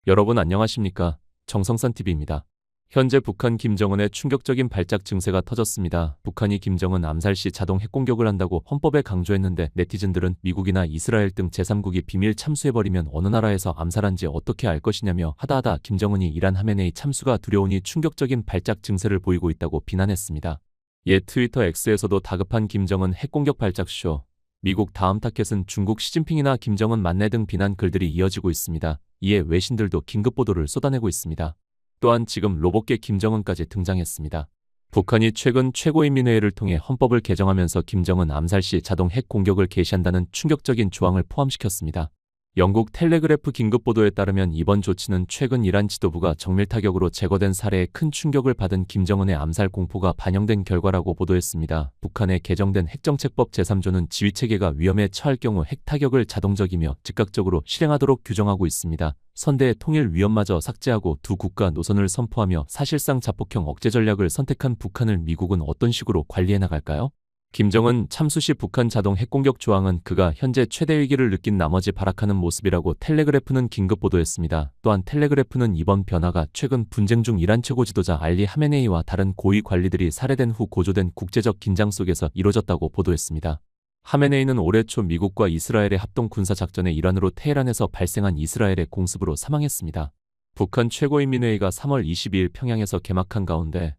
여러분 안녕하십니까? 정성산TV입니다. 현재 북한 김정은의 충격적인 발작 증세가 터졌습니다. 북한이 김정은 암살 시 자동 핵공격을 한다고 헌법에 강조했는데 네티즌들은 미국이나 이스라엘 등 제3국이 비밀 참수해버리면 어느 나라에서 암살한지 어떻게 알 것이냐며 하다하다 김정은이 이란 하메네이 참수가 두려우니 충격적인 발작 증세를 보이고 있다고 비난했습니다. 옛 트위터 X에서도 다급한 김정은 핵공격 발작쇼, 미국 다음 타켓은 중국 시진핑이나 김정은 만내 등 비난 글들이 이어지고 있습니다. 이에 외신들도 긴급 보도를 쏟아내고 있습니다. 또한 지금 로봇계 김정은까지 등장했습니다. 북한이 최근 최고인민회의를 통해 헌법을 개정하면서 김정은 암살 시 자동 핵 공격을 개시한다는 충격적인 조항을 포함시켰습니다. 영국 텔레그래프 긴급 보도에 따르면 이번 조치는 최근 이란 지도부가 정밀 타격으로 제거된 사례에 큰 충격을 받은 김정은의 암살 공포가 반영된 결과라고 보도했습니다. 북한의 개정된 핵정책법 제3조는 지휘체계가 위험에 처할 경우 핵 타격을 자동적이며 즉각적으로 실행하도록 규정하고 있습니다. 선대의 통일 위험마저 삭제하고 두 국가 노선을 선포하며 사실상 자폭형 억제 전략을 선택한 북한을 미국은 어떤 식으로 관리해 나갈까요? 김정은 참수 시 북한 자동 핵공격 조항은 그가 현재 최대 위기를 느낀 나머지 발악하는 모습이라고 텔레그래프는 긴급 보도했습니다. 또한 텔레그래프는 이번 변화가 최근 분쟁 중 이란 최고 지도자 알리 하메네이와 다른 고위 관리들이 살해된 후 고조된 국제적 긴장 속에서 이뤄졌다고 보도했습니다. 하메네이는 올해 초 미국과 이스라엘의 합동 군사작전의 일환으로 테헤란에서 발생한 이스라엘의 공습으로 사망했습니다. 북한 최고인민회의가 3월 22일 평양에서 개막한 가운데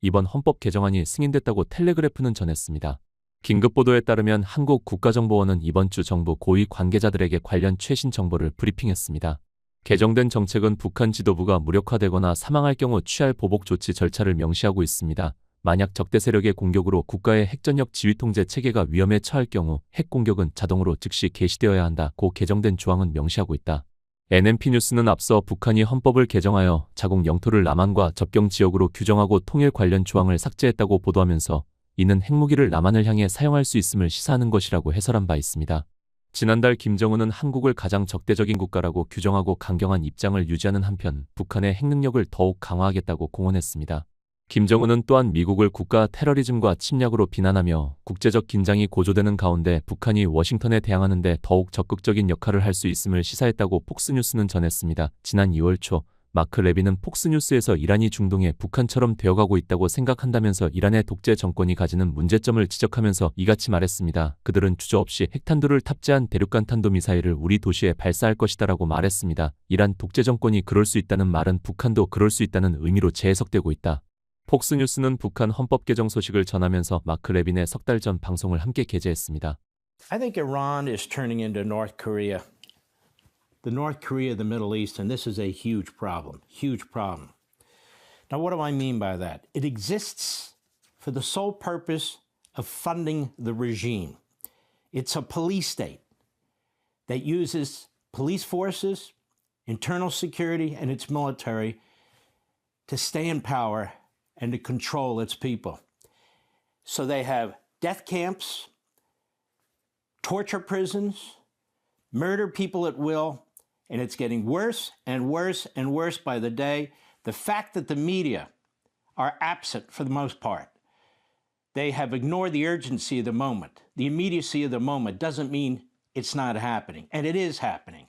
이번 헌법 개정안이 승인됐다고 텔레그래프는 전했습니다. 긴급보도에 따르면 한국국가정보원은 이번 주 정부 고위 관계자들에게 관련 최신 정보를 브리핑했습니다. 개정된 정책은 북한 지도부가 무력화되거나 사망할 경우 취할 보복 조치 절차를 명시하고 있습니다. 만약 적대 세력의 공격으로 국가의 핵전력 지휘통제 체계가 위험에 처할 경우 핵 공격은 자동으로 즉시 개시되어야 한다고 개정된 조항은 명시하고 있다. NMP 뉴스는 앞서 북한이 헌법을 개정하여 자국 영토를 남한과 접경 지역으로 규정하고 통일 관련 조항을 삭제했다고 보도하면서 이는 핵무기를 남한을 향해 사용할 수 있음을 시사하는 것이라고 해설한 바 있습니다. 지난달 김정은은 한국을 가장 적대적인 국가라고 규정하고 강경한 입장을 유지하는 한편 북한의 핵능력을 더욱 강화하겠다고 공언했습니다. 김정은은 또한 미국을 국가 테러리즘과 침략으로 비난하며 국제적 긴장이 고조되는 가운데 북한이 워싱턴에 대항하는 데 더욱 적극적인 역할을 할 수 있음을 시사했다고 폭스뉴스는 전했습니다. 지난 2월 초 마크 레비는 폭스뉴스에서 이란이 중동에 북한처럼 되어가고 있다고 생각한다면서 이란의 독재 정권이 가지는 문제점을 지적하면서 이같이 말했습니다. 그들은 주저없이 핵탄두를 탑재한 대륙간 탄도미사일을 우리 도시에 발사할 것이다라고 말했습니다. 이란 독재 정권이 그럴 수 있다는 말은 북한도 그럴 수 있다는 의미로 재해석되고 있다. 폭스뉴스는 북한 헌법 개정 소식을 전하면서 마크 레빈의 석 달 전 방송을 함께 게재했습니다. I think Iran is turning into North Korea. The North Korea of the Middle East, and this is a huge problem. Huge problem. Now, what do I mean by that? It exists for the sole purpose of funding the regime. It's a police state that uses police forces, internal security, and its military to stay in power and to control its people. So they have death camps, torture prisons, murder people at will, and it's getting worse and worse and worse by the day. The fact that the media are absent for the most part, they have ignored the urgency of the moment. The immediacy of the moment doesn't mean it's not happening, and it is happening.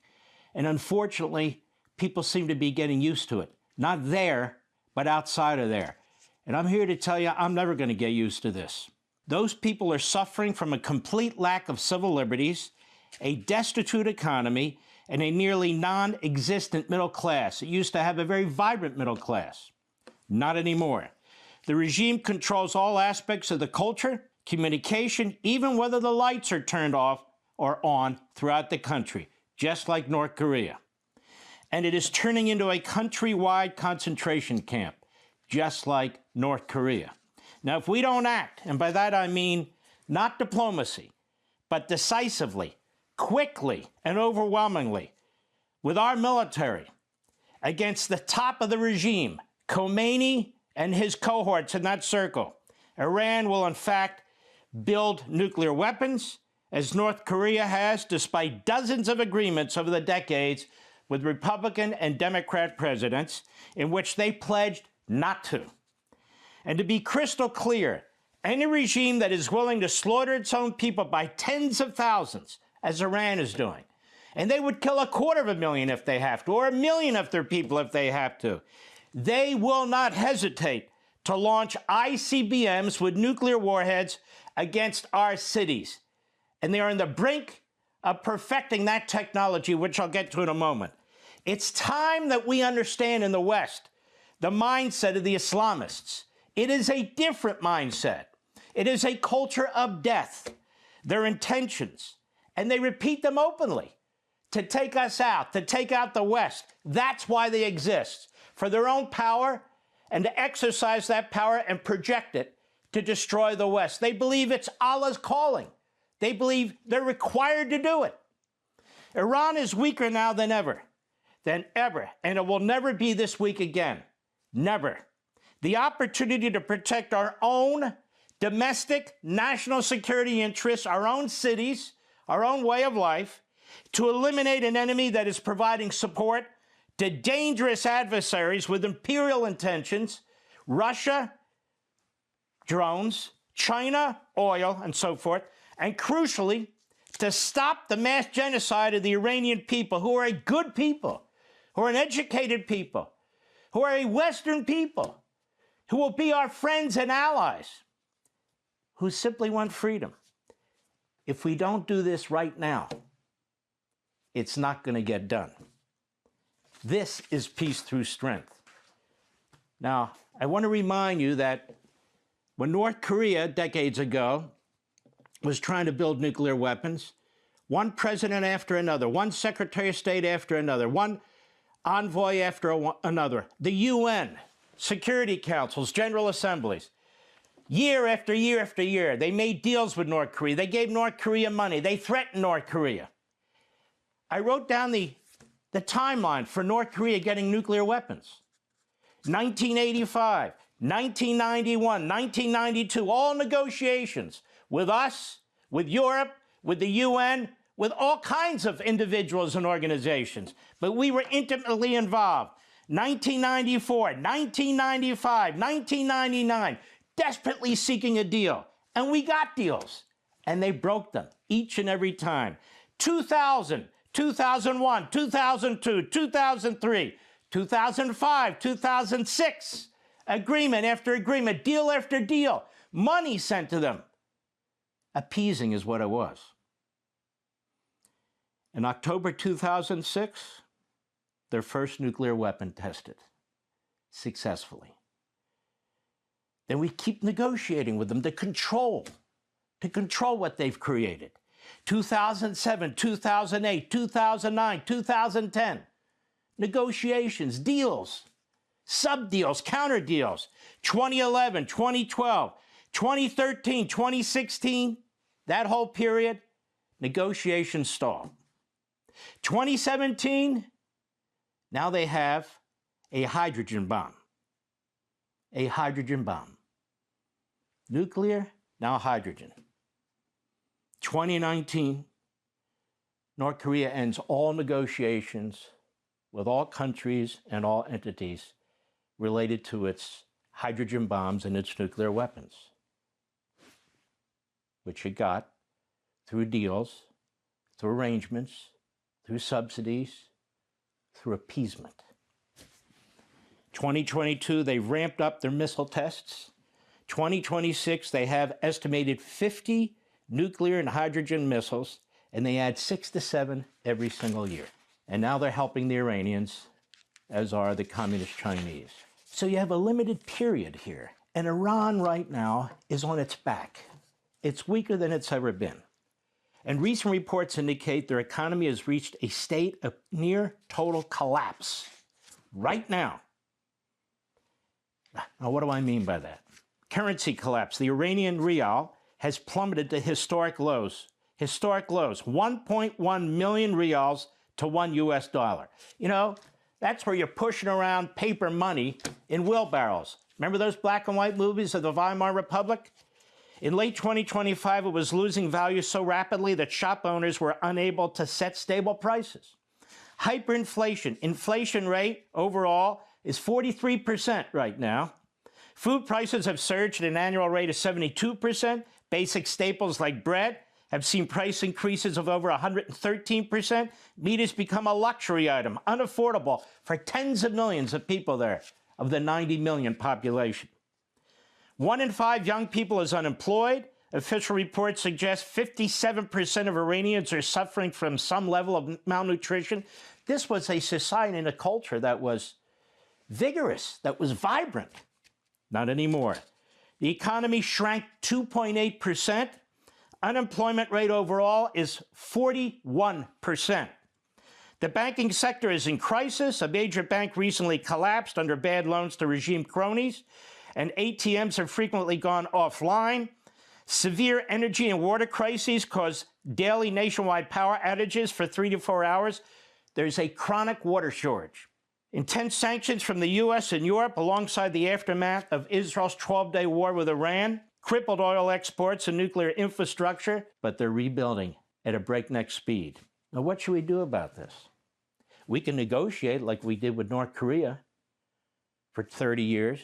And unfortunately, people seem to be getting used to it. Not there, but outside of there. And I'm here to tell you, I'm never going to get used to this. Those people are suffering from a complete lack of civil liberties, a destitute economy, and a nearly non-existent middle class. It used to have a very vibrant middle class. Not anymore. The regime controls all aspects of the culture, communication, even whether the lights are turned off or on throughout the country, just like North Korea. And it is turning into a countrywide concentration camp, just like North Korea. Now, if we don't act, and by that I mean not diplomacy, but decisively, quickly, and overwhelmingly, with our military, against the top of the regime, Khomeini and his cohorts in that circle, Iran will in fact build nuclear weapons, as North Korea has, despite dozens of agreements over the decades with Republican and Democrat presidents in which they pledged not to. And to be crystal clear, any regime that is willing to slaughter its own people by tens of thousands, as Iran is doing, And they would kill 250,000 if they have to, or 1 million of their people if they have to. They will not hesitate to launch ICBMs with nuclear warheads against our cities. And they are on the brink of perfecting that technology, which I'll get to in a moment. It's time that we understand in the West the mindset of the Islamists. It is a different mindset. It is a culture of death. Their intentions, and they repeat them openly, to take us out, to take out the West. That's why they exist, for their own power and to exercise that power and project it to destroy the West. They believe it's Allah's calling. They believe they're required to do it. Iran is weaker now than ever, and it will never be this weak again. Never. The opportunity to protect our own domestic national security interests, our own cities, our own way of life, to eliminate an enemy that is providing support to dangerous adversaries with imperial intentions, Russia, drones, China, oil, and so forth, and crucially, to stop the mass genocide of the Iranian people, who are a good people, who are an educated people, who are a Western people, who will be our friends and allies, who simply want freedom. If we don't do this right now, it's not going to get done. This is peace through strength. Now, I want to remind you that when North Korea, decades ago, was trying to build nuclear weapons, one president after another, one secretary of state after another, one envoy after another, the UN, security councils, general assemblies, year after year after year, they made deals with North Korea. They gave North Korea money. They threatened North Korea. I wrote down the timeline for North Korea getting nuclear weapons. 1985, 1991, 1992, all negotiations with us, with Europe, with the UN, with all kinds of individuals and organizations. But we were intimately involved. 1994, 1995, 1999, desperately seeking a deal. And we got deals. And they broke them each and every time. 2000, 2001, 2002, 2003, 2005, 2006, agreement after agreement, deal after deal, money sent to them. Appeasing is what it was. In October 2006, their first nuclear weapon tested successfully. Then we keep negotiating with them to control what they've created. 2007, 2008, 2009, 2010, negotiations, deals, sub-deals, counter-deals, 2011, 2012, 2013, 2016, that whole period, negotiations stalled. 2017, now they have a hydrogen bomb. A hydrogen bomb. Nuclear, now hydrogen. 2019, North Korea ends all negotiations with all countries and all entities related to its hydrogen bombs and its nuclear weapons, which it got through deals, through arrangements, through subsidies, through appeasement. 2022, they ramped up their missile tests. 2026, they have estimated 50 nuclear and hydrogen missiles, and they add 6 to 7 every single year. And now they're helping the Iranians, as are the communist Chinese. So you have a limited period here. And Iran right now is on its back. It's weaker than it's ever been. And recent reports indicate their economy has reached a state of near total collapse right now. Now, what do I mean by that? Currency collapse. The Iranian rial has plummeted to historic lows. Historic lows. 1.1 million rials to $1 US. You know, that's where you're pushing around paper money in wheelbarrows. Remember those black and white movies of the Weimar Republic? In late 2025, it was losing value so rapidly that shop owners were unable to set stable prices. Hyperinflation. Inflation rate overall is 43% right now. Food prices have surged at an annual rate of 72%. Basic staples like bread have seen price increases of over 113%. Meat has become a luxury item, unaffordable for tens of millions of people there, of the 90 million population. 1 in 5 young people is unemployed. Official reports suggest 57% of Iranians are suffering from some level of malnutrition. This was a society and a culture that was vigorous, that was vibrant. Not anymore. The economy shrank 2.8%. Unemployment rate overall is 41%. The banking sector is in crisis. A major bank recently collapsed under bad loans to regime cronies, and ATMs have frequently gone offline. Severe energy and water crises cause daily nationwide power outages for 3 to 4 hours. There's a chronic water shortage. Intense sanctions from the U.S. and Europe, alongside the aftermath of Israel's 12-day war with Iran, crippled oil exports and nuclear infrastructure, but they're rebuilding at a breakneck speed. Now, what should we do about this? We can negotiate like we did with North Korea for 30 years.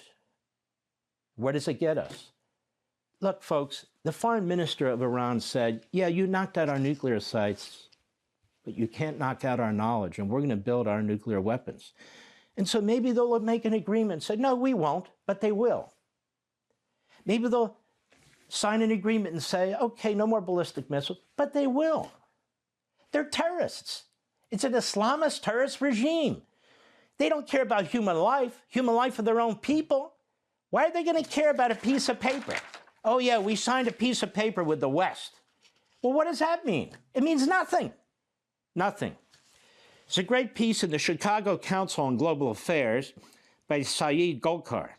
Where does it get us? Look, folks, the foreign minister of Iran said, yeah, you knocked out our nuclear sites, but you can't knock out our knowledge, and we're going to build our nuclear weapons. And so maybe they'll make an agreement and say, no, we won't, but they will. Maybe they'll sign an agreement and say, okay, no more ballistic missiles, but they will. They're terrorists. It's an Islamist terrorist regime. They don't care about human life of their own people. Why are they going to care about a piece of paper? Oh, yeah, we signed a piece of paper with the West. Well, what does that mean? It means nothing. Nothing. It's a great piece in the Chicago Council on Global Affairs by Saeed Golkar.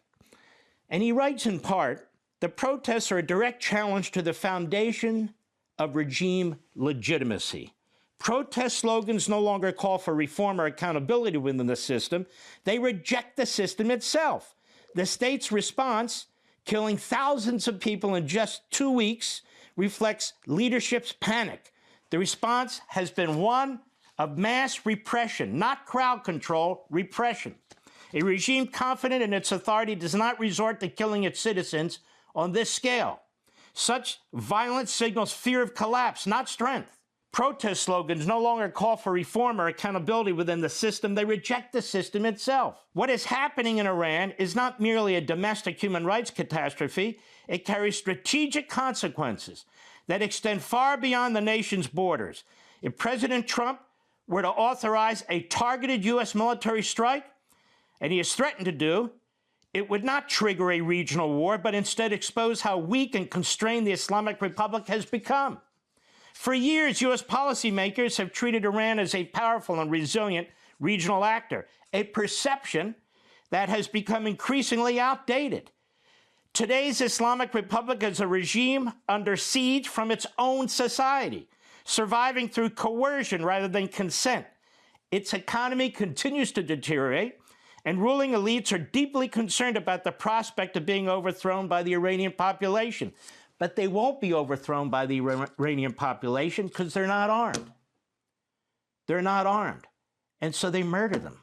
And he writes in part, the protests are a direct challenge to the foundation of regime legitimacy. Protest slogans no longer call for reform or accountability within the system. They reject the system itself. The state's response, killing thousands of people in just 2 weeks, reflects leadership's panic. The response has been one of mass repression, not crowd control, repression. A regime confident in its authority does not resort to killing its citizens on this scale. Such violence signals fear of collapse, not strength. Protest slogans no longer call for reform or accountability within the system. They reject the system itself. What is happening in Iran is not merely a domestic human rights catastrophe. It carries strategic consequences that extend far beyond the nation's borders. If President Trump were to authorize a targeted U.S. military strike, and he has threatened to do, it would not trigger a regional war, but instead expose how weak and constrained the Islamic Republic has become. For years, U.S. policymakers have treated Iran as a powerful and resilient regional actor, a perception that has become increasingly outdated. Today's Islamic Republic is a regime under siege from its own society, surviving through coercion rather than consent. Its economy continues to deteriorate, and ruling elites are deeply concerned about the prospect of being overthrown by the Iranian population. But they won't be overthrown by the Iranian population because they're not armed. They're not armed. And so they murder them.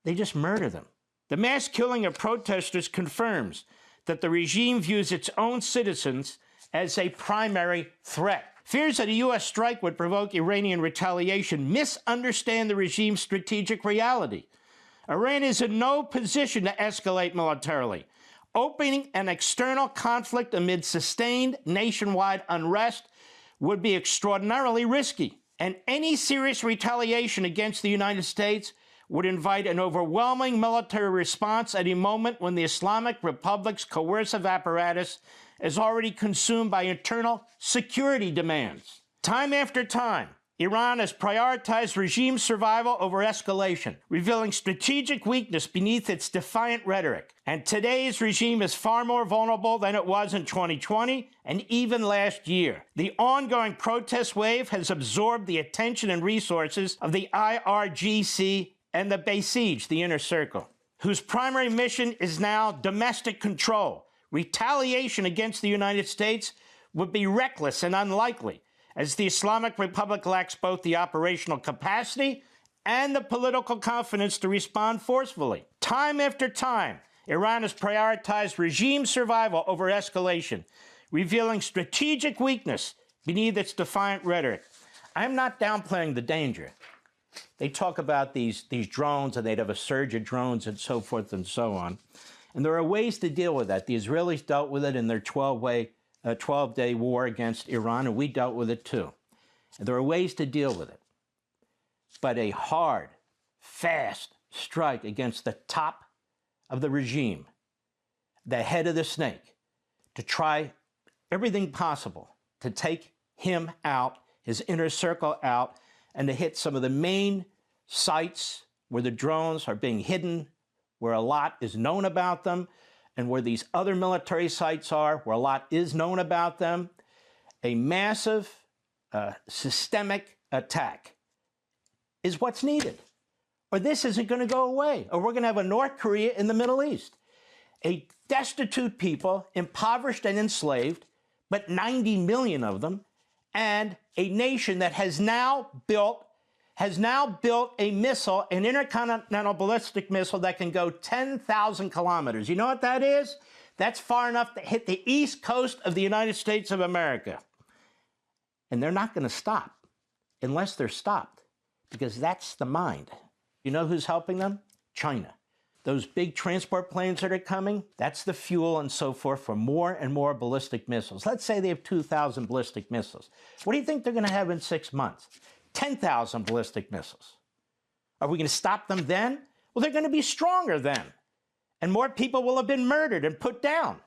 They just murder them. The mass killing of protesters confirms that the regime views its own citizens as a primary threat. Fears that a U.S. strike would provoke Iranian retaliation misunderstand the regime's strategic reality. Iran is in no position to escalate militarily. Opening an external conflict amid sustained nationwide unrest would be extraordinarily risky, and any serious retaliation against the United States would invite an overwhelming military response at a moment when the Islamic Republic's coercive apparatus is already consumed by internal security demands. Time after time, Iran has prioritized regime survival over escalation, revealing strategic weakness beneath its defiant rhetoric. And today's regime is far more vulnerable than it was in 2020 and even last year. The ongoing protest wave has absorbed the attention and resources of the IRGC and the Basij, the Inner Circle, whose primary mission is now domestic control. Retaliation against the United States would be reckless and unlikely, as the Islamic Republic lacks both the operational capacity and the political confidence to respond forcefully. Time after time, Iran has prioritized regime survival over escalation, revealing strategic weakness beneath its defiant rhetoric. I'm not downplaying the danger. They talk about these drones, and they'd have a surge of drones and so forth and so on. And there are ways to deal with that. The Israelis dealt with it in their 12-day war against Iran, and we dealt with it too. And there are ways to deal with it. But a hard, fast strike against the top of the regime, the head of the snake, to try everything possible to take him out, his inner circle out, and to hit some of the main sites where the drones are being hidden, where a lot is known about them, and where these other military sites are, where a lot is known about them. A massive, systemic attack is what's needed. Or this isn't going to go away, or we're going to have a North Korea in the Middle East. A destitute people, impoverished and enslaved, but 90 million of them, and a nation that has now built a missile, an intercontinental ballistic missile that can go 10,000 kilometers. You know what that is? That's far enough to hit the east coast of the United States of America. And they're not going to stop unless they're stopped, because that's the mind. You know who's helping them? China. Those big transport planes that are coming, that's the fuel and so forth for more and more ballistic missiles. Let's say they have 2,000 ballistic missiles. What do you think they're going to have in 6 months? 10,000 ballistic missiles. Are we going to stop them then? Well, they're going to be stronger then. And more people will have been murdered and put down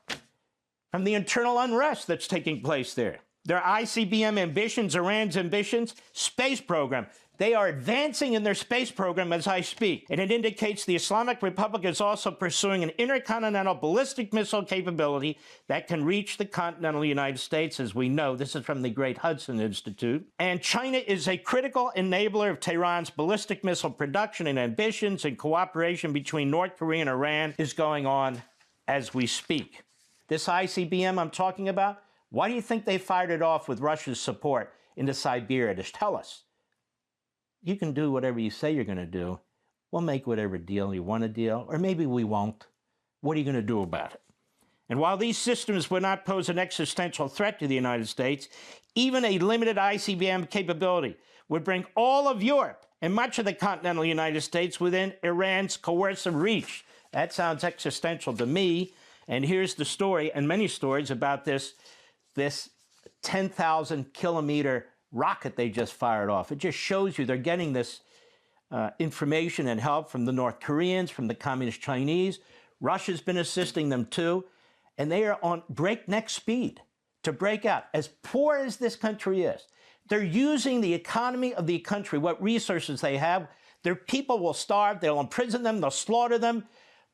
from the internal unrest that's taking place there. Their ICBM ambitions, Iran's ambitions, space program. They are advancing in their space program as I speak. And it indicates the Islamic Republic is also pursuing an intercontinental ballistic missile capability that can reach the continental United States, as we know. This is from the Great Hudson Institute. And China is a critical enabler of Tehran's ballistic missile production and ambitions, and cooperation between North Korea and Iran is going on as we speak. This ICBM I'm talking about, why do you think they fired it off with Russia's support into Siberia? To tell us, you can do whatever you say you're going to do. We'll make whatever deal you want to deal, or maybe we won't. What are you going to do about it? And while these systems would not pose an existential threat to the United States, even a limited ICBM capability would bring all of Europe and much of the continental United States within Iran's coercive reach. That sounds existential to me. And here's the story, and many stories about this 10,000 kilometer rocket they just fired off. It just shows you they're getting this information and help from the North Koreans, from the Communist Chinese. Russia's been assisting them too. And they are on breakneck speed to break out. As poor as this country is, they're using the economy of the country, what resources they have. Their people will starve, they'll imprison them, they'll slaughter them,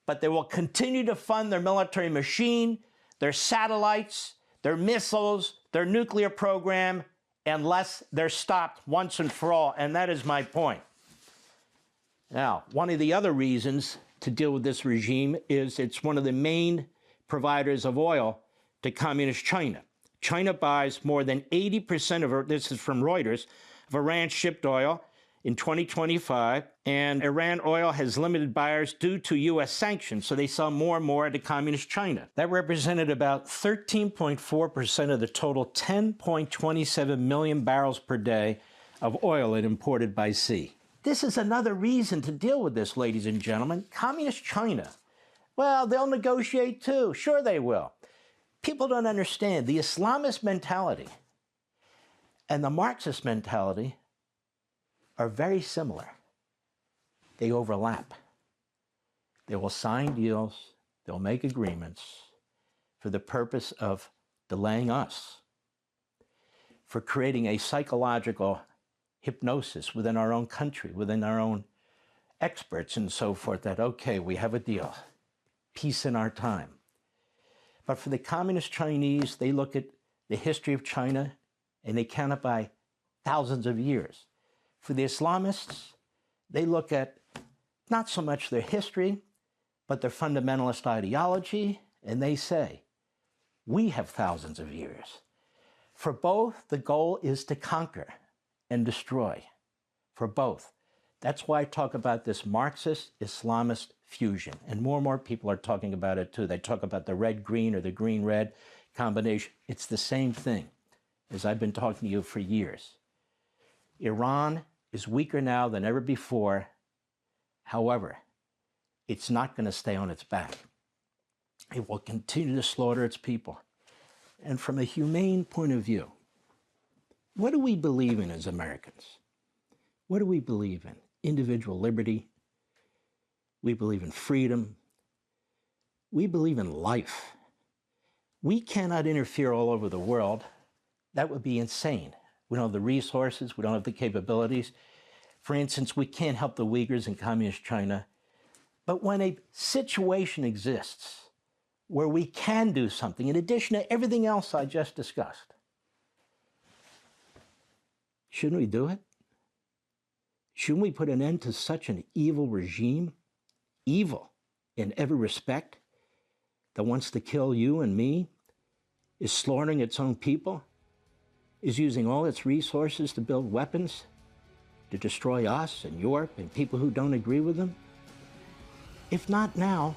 but they will continue to fund their military machine, their satellites, their missiles, their nuclear program, unless they're stopped once and for all. And that is my point. Now, one of the other reasons to deal with this regime is it's one of the main providers of oil to communist China. China buys more than 80% of, this is from Reuters, of Iran's shipped oil in 2025, and Iran oil has limited buyers due to U.S. sanctions, so they sell more and more to communist China. That represented about 13.4% of the total 10.27 million barrels per day of oil it imported by sea. This is another reason to deal with this, ladies and gentlemen. Communist China, well, they'll negotiate too. Sure they will. People don't understand the Islamist mentality and the Marxist mentality are very similar. They overlap. They will sign deals, they'll make agreements for the purpose of delaying us, for creating a psychological hypnosis within our own country, within our own experts and so forth, that, okay, we have a deal, peace in our time. But for the communist Chinese, they look at the history of China and they count it by thousands of years. For the Islamists, they look at not so much their history, but their fundamentalist ideology, and they say, we have thousands of years. For both, the goal is to conquer and destroy. For both. That's why I talk about this Marxist-Islamist fusion. And more people are talking about it too. They talk about the red-green or the green-red combination. It's the same thing. as I've been talking to you for years. Iran is weaker now than ever before. However, it's not going to stay on its back. It will continue to slaughter its people. And from a humane point of view, what do we believe in as Americans? What do we believe in? Individual liberty. We believe in freedom. We believe in life. We cannot interfere all over the world. That would be insane. We don't have the resources. We don't have the capabilities. For instance, we can't help the Uyghurs in communist China. But when a situation exists where we can do something, in addition to everything else I just discussed, shouldn't we do it? Shouldn't we put an end to such an evil regime, evil in every respect, that wants to kill you and me, is slaughtering its own people, is using all its resources to build weapons to destroy us and Europe and people who don't agree with them? If not now,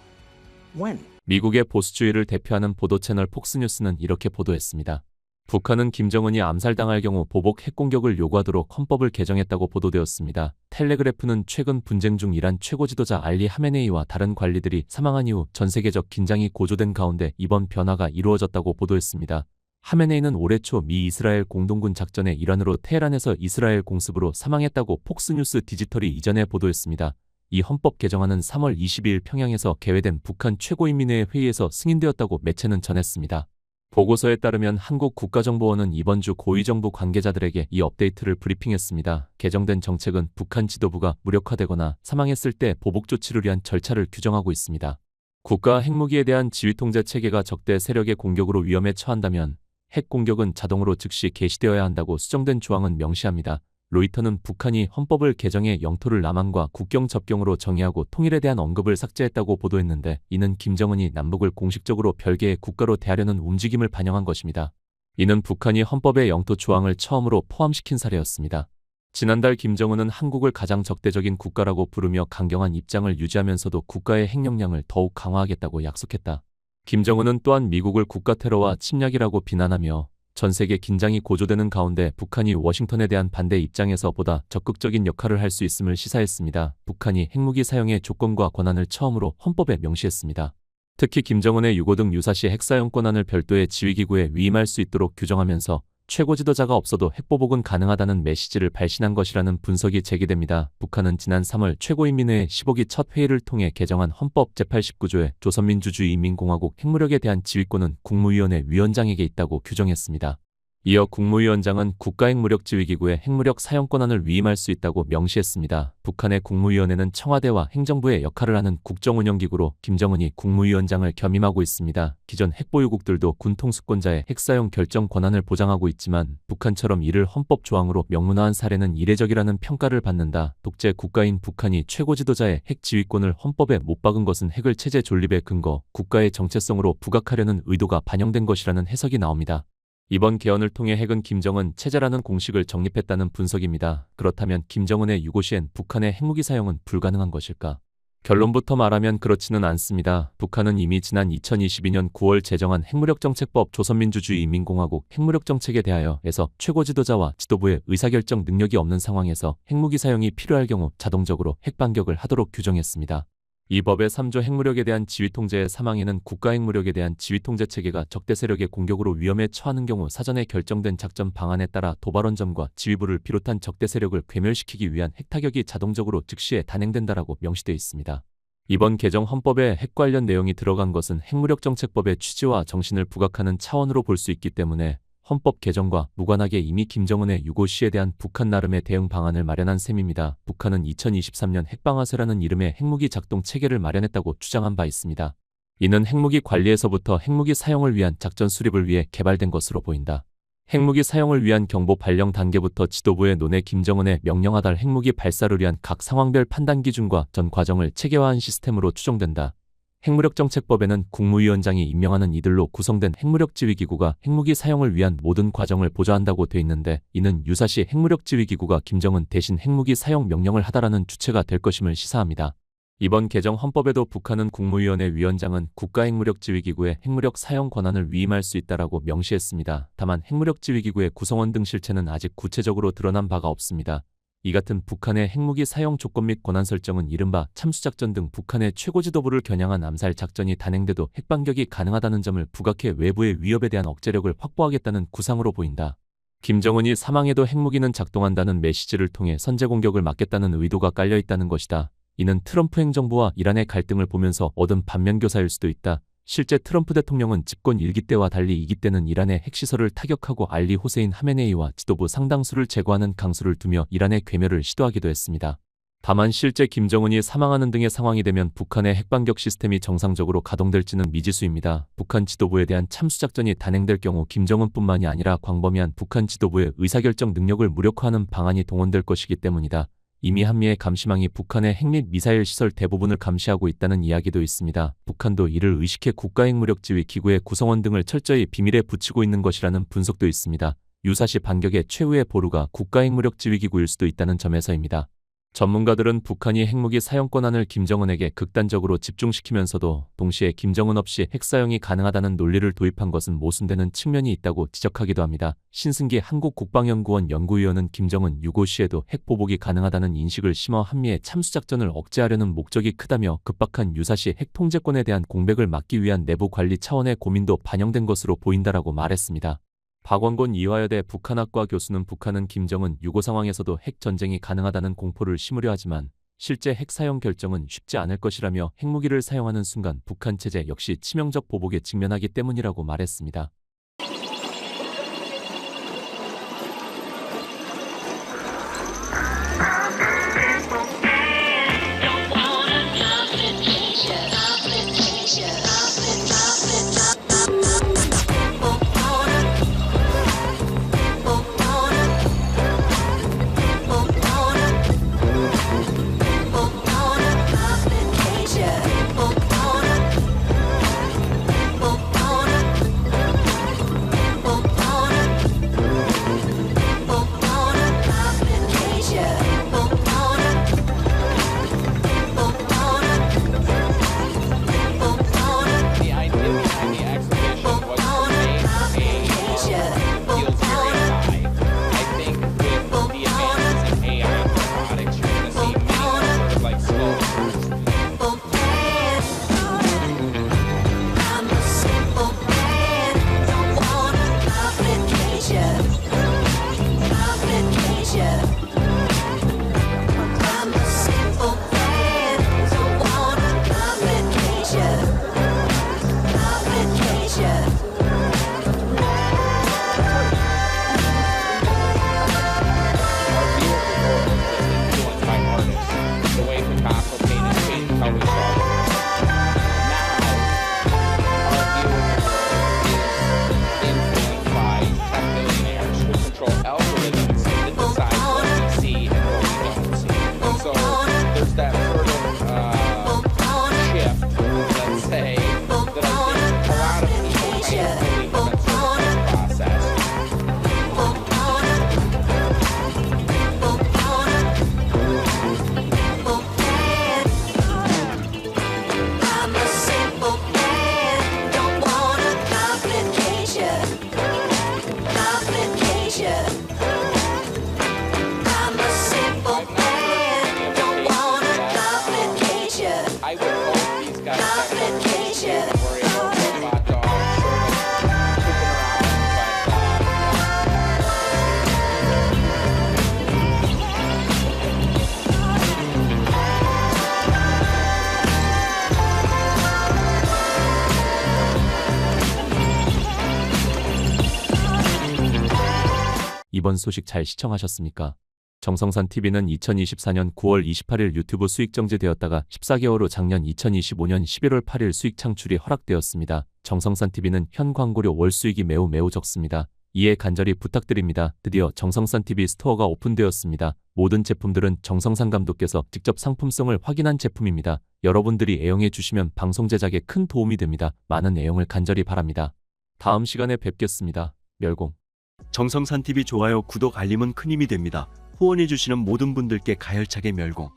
when? 미국의 보수주의를 대표하는 보도채널 폭스뉴스는 이렇게 보도했습니다. 북한은 김정은이 암살당할 경우 보복 핵공격을 요구하도록 헌법을 개정했다고 보도되었습니다. 텔레그래프는 최근 분쟁 중 이란 최고 지도자 알리 하메네이와 다른 관리들이 사망한 이후 전 세계적 긴장이 고조된 가운데 이번 변화가 이루어졌다고 보도했습니다. 하메네이는 올해 초 미 이스라엘 공동군 작전의 일환으로 테헤란에서 이스라엘 공습으로 사망했다고 폭스뉴스 디지털이 이전에 보도했습니다. 이 헌법 개정안은 3월 22일 평양에서 개회된 북한 최고인민회의 회의에서 승인되었다고 매체는 전했습니다. 보고서에 따르면 한국 국가정보원은 이번 주 고위정부 관계자들에게 이 업데이트를 브리핑했습니다. 개정된 정책은 북한 지도부가 무력화되거나 사망했을 때 보복 조치를 위한 절차를 규정하고 있습니다. 국가 핵무기에 대한 지휘통제 체계가 적대 세력의 공격으로 위험에 처한다면 핵 공격은 자동으로 즉시 개시되어야 한다고 수정된 조항은 명시합니다. 로이터는 북한이 헌법을 개정해 영토를 남한과 국경 접경으로 정의하고 통일에 대한 언급을 삭제했다고 보도했는데, 이는 김정은이 남북을 공식적으로 별개의 국가로 대하려는 움직임을 반영한 것입니다. 이는 북한이 헌법의 영토 조항을 처음으로 포함시킨 사례였습니다. 지난달 김정은은 한국을 가장 적대적인 국가라고 부르며 강경한 입장을 유지하면서도 국가의 핵 역량을 더욱 강화하겠다고 약속했다. 김정은은 또한 미국을 국가 테러와 침략이라고 비난하며 전 세계 긴장이 고조되는 가운데 북한이 워싱턴에 대한 반대 입장에서 보다 적극적인 역할을 할 수 있음을 시사했습니다. 북한이 핵무기 사용의 조건과 권한을 처음으로 헌법에 명시했습니다. 특히 김정은의 유고 등 유사시 핵사용 권한을 별도의 지휘기구에 위임할 수 있도록 규정하면서 최고 지도자가 없어도 핵보복은 가능하다는 메시지를 발신한 것이라는 분석이 제기됩니다. 북한은 지난 3월 최고인민회의 15기 첫 회의를 통해 개정한 헌법 제89조에 조선민주주의인민공화국 핵무력에 대한 지휘권은 국무위원회 위원장에게 있다고 규정했습니다. 이어 국무위원장은 국가핵무력지휘기구의 핵무력 사용 권한을 위임할 수 있다고 명시했습니다. 북한의 국무위원회는 청와대와 행정부의 역할을 하는 국정운영기구로 김정은이 국무위원장을 겸임하고 있습니다. 기존 핵보유국들도 군통수권자의 핵사용 결정 권한을 보장하고 있지만 북한처럼 이를 헌법 조항으로 명문화한 사례는 이례적이라는 평가를 받는다. 독재 국가인 북한이 최고 지도자의 핵 지휘권을 헌법에 못 박은 것은 핵을 체제 존립의 근거, 국가의 정체성으로 부각하려는 의도가 반영된 것이라는 해석이 나옵니다. 이번 개헌을 통해 핵은 김정은 체제라는 공식을 정립했다는 분석입니다. 그렇다면 김정은의 유고 시엔 북한의 핵무기 사용은 불가능한 것일까? 결론부터 말하면 그렇지는 않습니다. 북한은 이미 지난 2022년 9월 제정한 핵무력정책법 조선민주주의인민공화국 핵무력정책에 대하여에서 최고 지도자와 지도부의 의사결정 능력이 없는 상황에서 핵무기 사용이 필요할 경우 자동적으로 핵반격을 하도록 규정했습니다. 이 법의 3조 핵무력에 대한 지휘통제의 사망에는 국가핵무력에 대한 지휘통제체계가 적대 세력의 공격으로 위험에 처하는 경우 사전에 결정된 작전 방안에 따라 도발원점과 지휘부를 비롯한 적대 세력을 괴멸시키기 위한 핵타격이 자동적으로 즉시에 단행된다라고 명시되어 있습니다. 이번 개정 헌법에 핵 관련 내용이 들어간 것은 핵무력정책법의 취지와 정신을 부각하는 차원으로 볼 수 있기 때문에 헌법 개정과 무관하게 이미 김정은의 유고 시에 대한 북한 나름의 대응 방안을 마련한 셈입니다. 북한은 2023년 핵방아쇠라는 이름의 핵무기 작동 체계를 마련했다고 주장한 바 있습니다. 이는 핵무기 관리에서부터 핵무기 사용을 위한 작전 수립을 위해 개발된 것으로 보인다. 핵무기 사용을 위한 경보 발령 단계부터 지도부의 논의 김정은의 명령하달 핵무기 발사를 위한 각 상황별 판단 기준과 전 과정을 체계화한 시스템으로 추정된다. 핵무력정책법에는 국무위원장이 임명하는 이들로 구성된 핵무력지휘기구가 핵무기 사용을 위한 모든 과정을 보좌한다고 돼 있는데, 이는 유사시 핵무력지휘기구가 김정은 대신 핵무기 사용 명령을 하다라는 주체가 될 것임을 시사합니다. 이번 개정 헌법에도 북한은 국무위원회 위원장은 국가핵무력지휘기구의 핵무력 사용 권한을 위임할 수 있다라고 명시했습니다. 다만 핵무력지휘기구의 구성원 등 실체는 아직 구체적으로 드러난 바가 없습니다. 이 같은 북한의 핵무기 사용 조건 및 권한 설정은 이른바 참수작전 등 북한의 최고 지도부를 겨냥한 암살 작전이 단행돼도 핵반격이 가능하다는 점을 부각해 외부의 위협에 대한 억제력을 확보하겠다는 구상으로 보인다. 김정은이 사망해도 핵무기는 작동한다는 메시지를 통해 선제 공격을 막겠다는 의도가 깔려 있다는 것이다. 이는 트럼프 행정부와 이란의 갈등을 보면서 얻은 반면교사일 수도 있다. 실제 트럼프 대통령은 집권 1기 때와 달리 2기 때는 이란의 핵시설을 타격하고 알리 호세인 하메네이와 지도부 상당수를 제거하는 강수를 두며 이란의 괴멸을 시도하기도 했습니다. 다만 실제 김정은이 사망하는 등의 상황이 되면 북한의 핵반격 시스템이 정상적으로 가동될지는 미지수입니다. 북한 지도부에 대한 참수작전이 단행될 경우 김정은뿐만이 아니라 광범위한 북한 지도부의 의사결정 능력을 무력화하는 방안이 동원될 것이기 때문이다. 이미 한미의 감시망이 북한의 핵 및 미사일 시설 대부분을 감시하고 있다는 이야기도 있습니다. 북한도 이를 의식해 국가핵무력지휘기구의 구성원 등을 철저히 비밀에 붙이고 있는 것이라는 분석도 있습니다. 유사시 반격의 최후의 보루가 국가핵무력지휘기구일 수도 있다는 점에서입니다. 전문가들은 북한이 핵무기 사용 권한을 김정은에게 극단적으로 집중시키면서도 동시에 김정은 없이 핵사용이 가능하다는 논리를 도입한 것은 모순되는 측면이 있다고 지적하기도 합니다. 신승기 한국국방연구원 연구위원은 김정은 유고 시에도 핵보복이 가능하다는 인식을 심어 한미의 참수작전을 억제하려는 목적이 크다며 급박한 유사시 핵통제권에 대한 공백을 막기 위한 내부 관리 차원의 고민도 반영된 것으로 보인다라고 말했습니다. 박원곤 이화여대 북한학과 교수는 북한은 김정은 유고 상황에서도 핵전쟁이 가능하다는 공포를 심으려 하지만 실제 핵사용 결정은 쉽지 않을 것이라며 핵무기를 사용하는 순간 북한 체제 역시 치명적 보복에 직면하기 때문이라고 말했습니다. 이번 소식 잘 시청하셨습니까? 정성산TV는 2024년 9월 28일 유튜브 수익 정지되었다가 14개월 후 작년 2025년 11월 8일 수익 창출이 허락되었습니다. 정성산TV는 현 광고료 월 수익이 매우 적습니다. 이해 간절히 부탁드립니다. 드디어 정성산TV 스토어가 오픈되었습니다. 모든 제품들은 정성산 감독께서 직접 상품성을 확인한 제품입니다. 여러분들이 애용해 주시면 방송 제작에 큰 도움이 됩니다. 많은 애용을 간절히 바랍니다. 다음 시간에 뵙겠습니다. 멸공. 정성산TV 좋아요, 구독, 알림은 큰 힘이 됩니다. 후원해주시는 모든 분들께 가열차게 멸공.